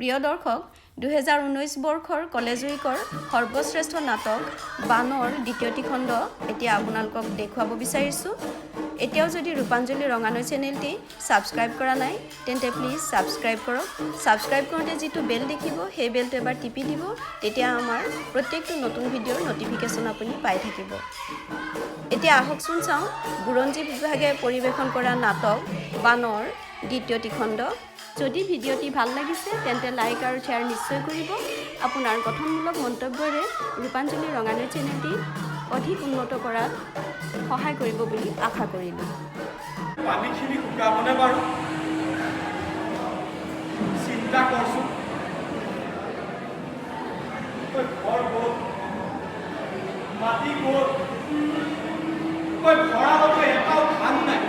প্ৰিয় দৰ্শক 2019 বৰ্ষৰ কলেজ উইকৰ সৰ্বশ্ৰেষ্ঠ নাটক বানৰ দ্বিতীয়টি খণ্ড এতিয়া আপোনালোকক দেখুৱাব বিচাৰিছোঁ। এতিয়াও যদি ৰূপাঞ্জলি ৰঙানৈ চেনেলটি ছাবস্ক্ৰাইব কৰা নাই তেন্তে প্লিজ ছাবস্ক্ৰাইব কৰক। ছাবস্ক্ৰাইব কৰোঁতে যিটো বেল দেখিব সেই বেলটো এবাৰ টিপি দিব, তেতিয়া আমাৰ প্ৰত্যেকটো নতুন ভিডিঅ'ৰ নটিফিকেশ্যন আপুনি পাই থাকিব। এতিয়া আহকচোন চাওঁ বুৰঞ্জী বিভাগে পৰিৱেশন কৰা নাটক বানৰ দ্বিতীয়টি খণ্ড। যদি ভিডিঅ'টি ভাল লাগিছে তেন্তে লাইক আৰু শ্বেয়াৰ নিশ্চয় কৰিব। আপোনাৰ গঠনমূলক মন্তব্যৰে ৰূপাঞ্জলি ৰঙানৈ চেনেলটি অধিক উন্নত কৰাত সহায় কৰিব বুলি আশা কৰিলোঁ। পানীখিনি শুকাবনে বাৰু চিন্তা কৰচোন। ঘৰ গ'ল, মাটি গ'ল, ভঁৰালতো এটাও ধান নাই।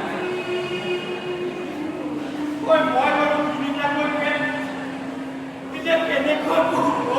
মই বাৰু তিনিটাকৈ এতিয়া কেনেকৈ পঢ়িব?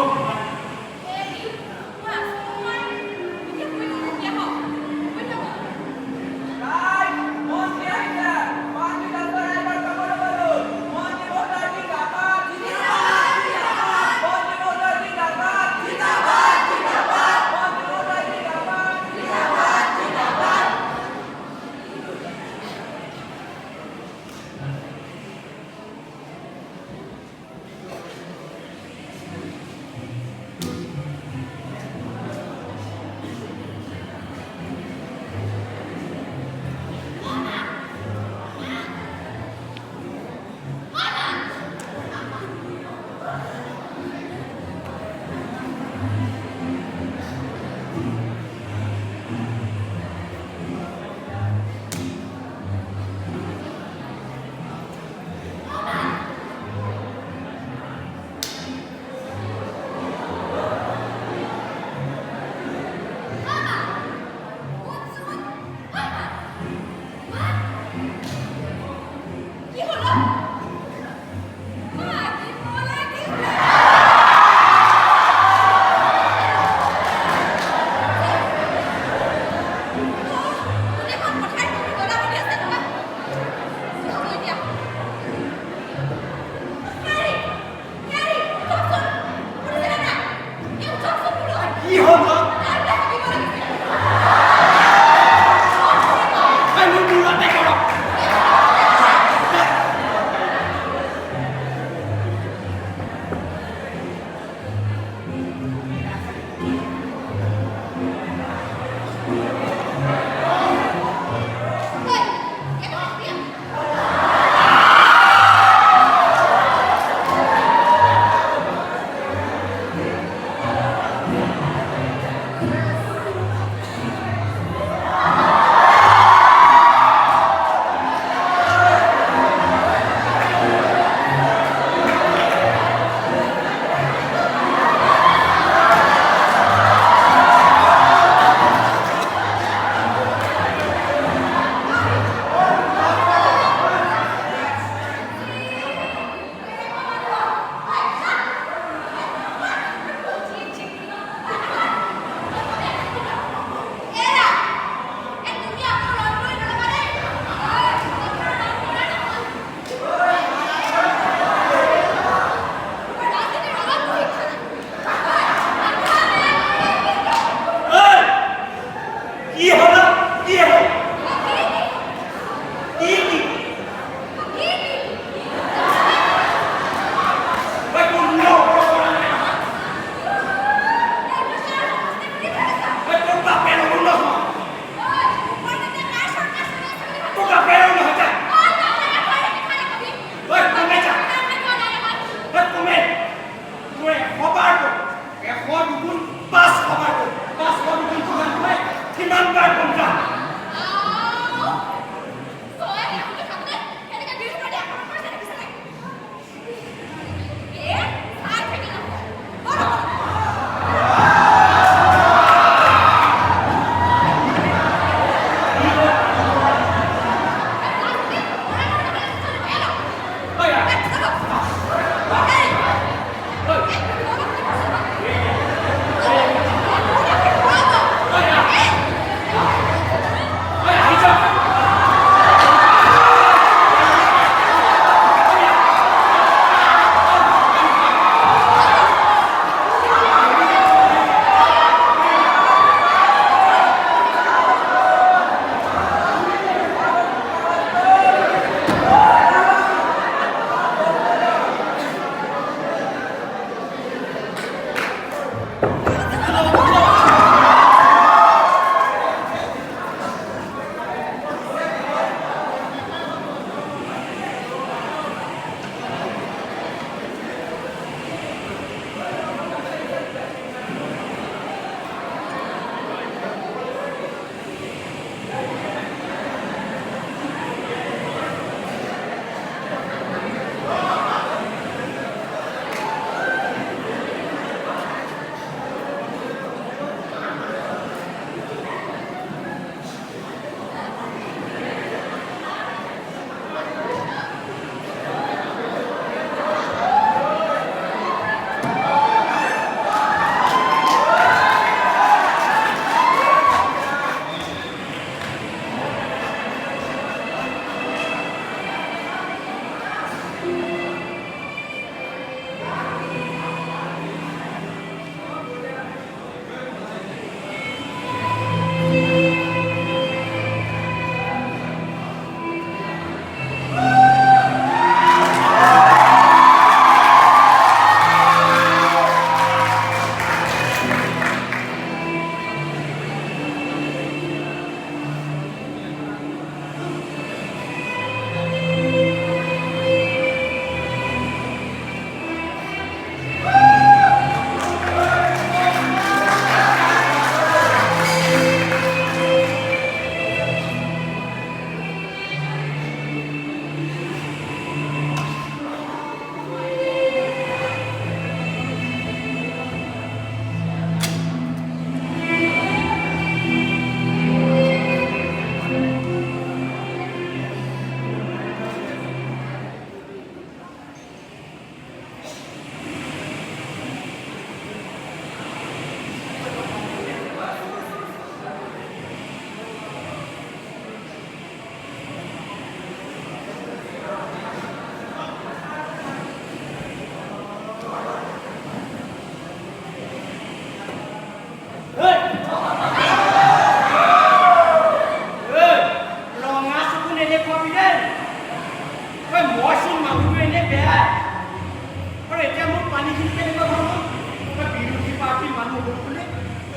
কাহিনীখিনি কেনেকুৱা ধৰণৰ বিৰোধী পাৰ্টীৰ মানুহ বুলি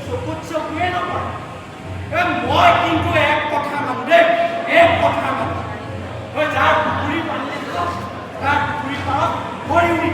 চকুত চকুৱে নপৰে মই কিন্তু এক কথা মানো দেই এক কথা মানো যাৰ পুখুৰী পানী তাৰ পুখুৰী পাৰত ভৰি উৰি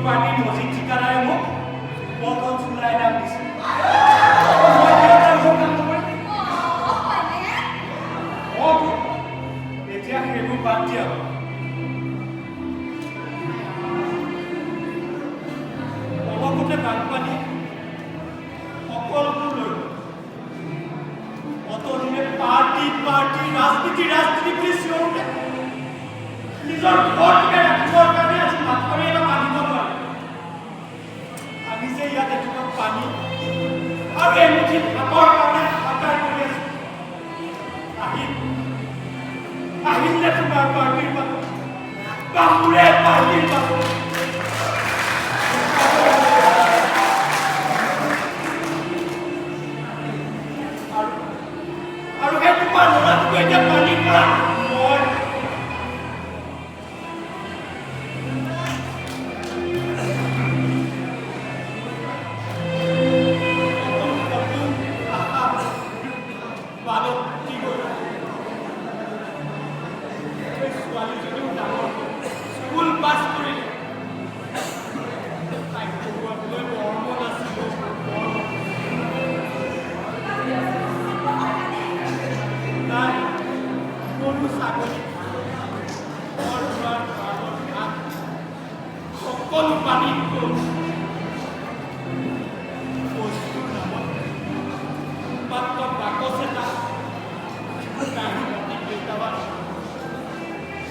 পাৰ্টিৰ মজিদ ঠিকানাৰে মোক পদত চুলাই দাম দিছে নিজৰ ঘৰটোকে ৰাখিবৰ কাৰণে আজি মাথাউৰি এটা বান্ধিব নোৱাৰে। আমি যে ইয়াত এটুকুৰা পানী আৰু এমুঠি ভাতৰ কাৰণে হাহাকাৰ কৰি আছো। আহিলে তোমাৰ পাৰ্টিৰ মানুহ বা মোৰে পাৰ্টিৰ মানুহ আৰু সেই তোমাৰ ল'ৰাটোকো এতিয়া পানীৰ পৰা সকলো পানী বস্তুৰ নামত মাত্ৰ বাকচ এটা কেইটামান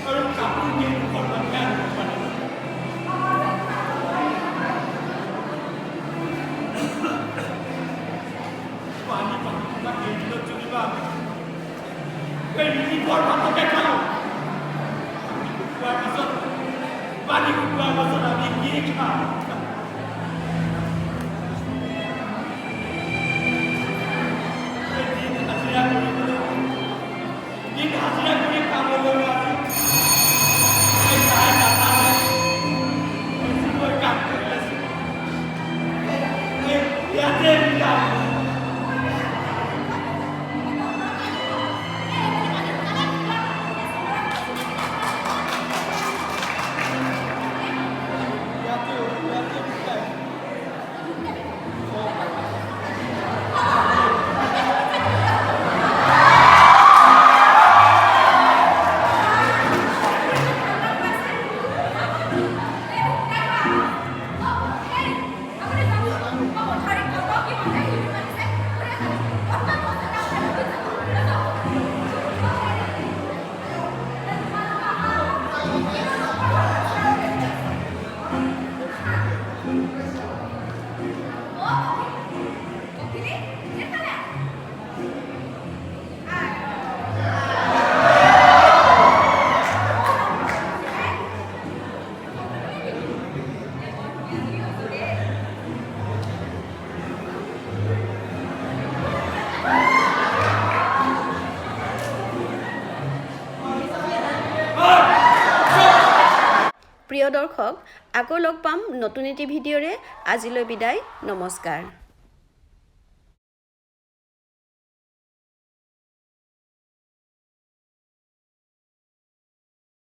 আৰু কাপোৰ দি ঘৰতে আনিব পাৰে। পানী বা কেইদিনত চলিবা এই ৰিলিফৰ ভাতকে খালোঁ। শুকোৱাৰ পিছত পানী শুকোৱাৰ পাছত আমি কি খাম? দিন হাজিৰা কৰি কামলৈ আজি কাম কৰি আছো ইয়াতে প্ৰিয় দৰ্শক, আকৌ লগ পাম নতুন এটি ভিডিঅ'ৰে। আজিলৈ বিদায়, নমস্কাৰ।